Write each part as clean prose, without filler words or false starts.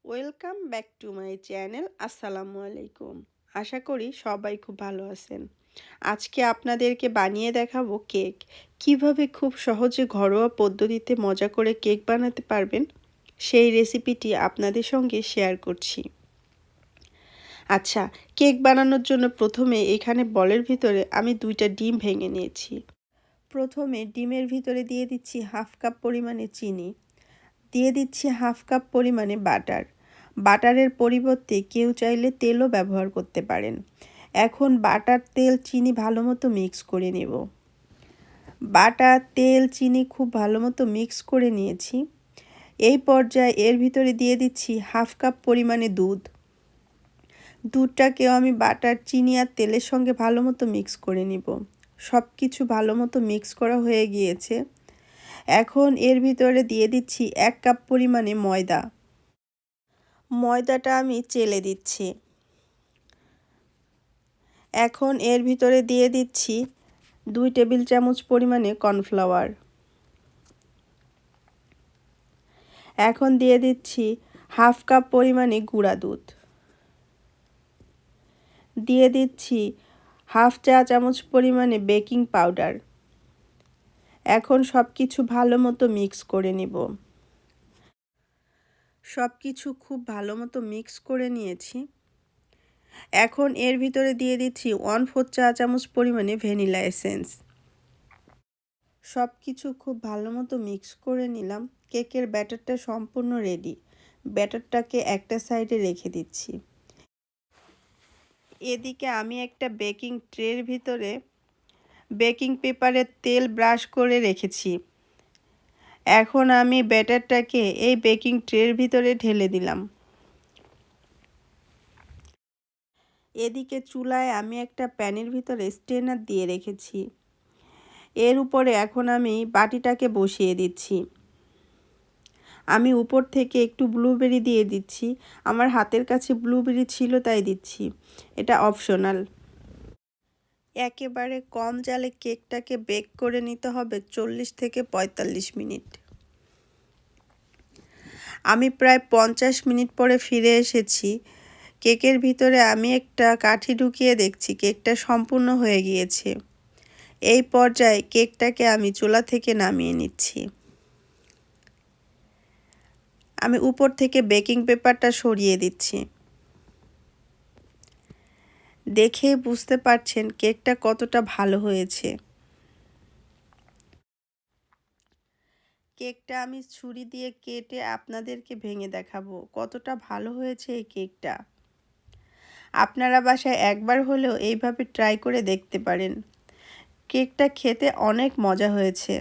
Welcome back to my channel. আসসালামু আলাইকুম। আশা করি সবাই খুব ভালো আছেন। আজকে আপনাদেরকে বানিয়ে দেখাবো কেক। কিভাবে খুব সহজে ঘরোয়া পদ্ধতিতে মজা করে কেক বানাতে পারবেন, সেই রেসিপিটি আপনাদের সঙ্গে শেয়ার করছি। আচ্ছা, কেক বানানোর জন্য প্রথমে এখানে বলের ভিতরে আমি 2টা ডিম ভেঙে নিয়েছি। প্রথমে ডিমের ভিতরে দিয়ে দিচ্ছি হাফ কাপ পরিমাণে চিনি, দিয়ে দিচ্ছি হাফ কাপ পরিমাণে বাটার। বাটারের পরিবর্তে কেউ চাইলে তেলও ব্যবহার করতে পারেন। এখন বাটার, তেল, চিনি ভালো মতো মিক্স করে নেব। বাটার, তেল, চিনি খুব ভালো মতো মিক্স করে নিয়েছি। এই পর্যায়ে এর ভিতরে দিয়ে দিচ্ছি হাফ কাপ পরিমাণে দুধ। দুধটাকেও আমি বাটার, চিনি আর তেলের সঙ্গে ভালো মতো মিক্স করে নিব। সব কিছু ভালো মতো মিক্স করা হয়ে গিয়েছে। এখন এর ভিতরে দিয়ে দিচ্ছি 1 কাপ পরিমাণে ময়দা। ময়দাটা আমি চেলে দিচ্ছি। এখন এর ভিতরে দিয়ে দিচ্ছি 2 টেবিল চামচ পরিমাণে কর্নফ্লাওয়ার। এখন দিয়ে দিচ্ছি হাফ কাপ পরিমাণে গুঁড়া দুধ। দিয়ে দিচ্ছি হাফ চা চামচ পরিমাণে বেকিং পাউডার। এখন সব কিছু ভালো মতো মিক্স করে নিব। সব কিছু খুব ভালো মতো মিক্স করে নিয়েছি। এখন এর ভিতরে দিয়ে দিচ্ছি 1/4 চা চামচ পরিমাণে ভ্যানিলা এসেন্স। সব কিছু খুব ভালো মতো মিক্স করে নিলাম। কেকের ব্যাটারটা সম্পূর্ণ রেডি। ব্যাটারটাকে একটা সাইডে রেখে দিচ্ছি। এদিকে আমি একটা বেকিং ট্রের ভিতরে বেকিং পেপারের তেল ব্রাশ করে রেখেছি। এখন আমি ব্যাটারটাকে এই বেকিং ট্রের ভিতরে ঢেলে দিলাম। এদিকে চুলায় আমি একটা প্যানের ভিতরে স্ট্রেনার দিয়ে রেখেছি। এর উপরে এখন আমি বাটিটাকে বসিয়ে দিচ্ছি। আমি উপর থেকে একটু ব্লুবেরি দিয়ে দিচ্ছি। আমার হাতের কাছে ব্লুবেরি ছিল তাই দিচ্ছি। এটা অপশনাল। একেবারে কম জালে কেকটাকে বেক করে নিতে হবে 40 থেকে 45 মিনিট। আমি প্রায় 50 মিনিট পরে ফিরে এসেছি। কেকের ভিতরে আমি একটা কাঠি ঢুকিয়ে দেখছি কেকটা সম্পূর্ণ হয়ে গিয়েছে। এই পর্যায়ে কেকটাকে আমি চুলা থেকে নামিয়ে নিচ্ছি। আমি উপর থেকে বেকিং পেপারটা সরিয়ে দিচ্ছি। দেখেই বুঝতে পারছেন কেকটা কতটা ভালো হয়েছে। কেকটা আমি ছুরি দিয়ে কেটে আপনাদেরকে ভেঙে দেখাবো কতটা ভালো হয়েছে এই কেকটা। আপনারা বাসায় একবার হলেও এইভাবে ট্রাই করে দেখতে পারেন। কেকটা খেতে অনেক মজা হয়েছে।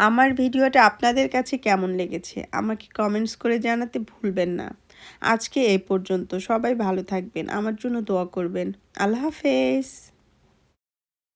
আমার ভিডিওটা আপনাদের কাছে কেমন লেগেছে আমাকে কমেন্টস করে জানাতে ভুলবেন না। আজকে এই পর্যন্ত। সবাই ভালো থাকবেন, আমার জন্য দোয়া করবেন। আল্লাহ হাফেজ।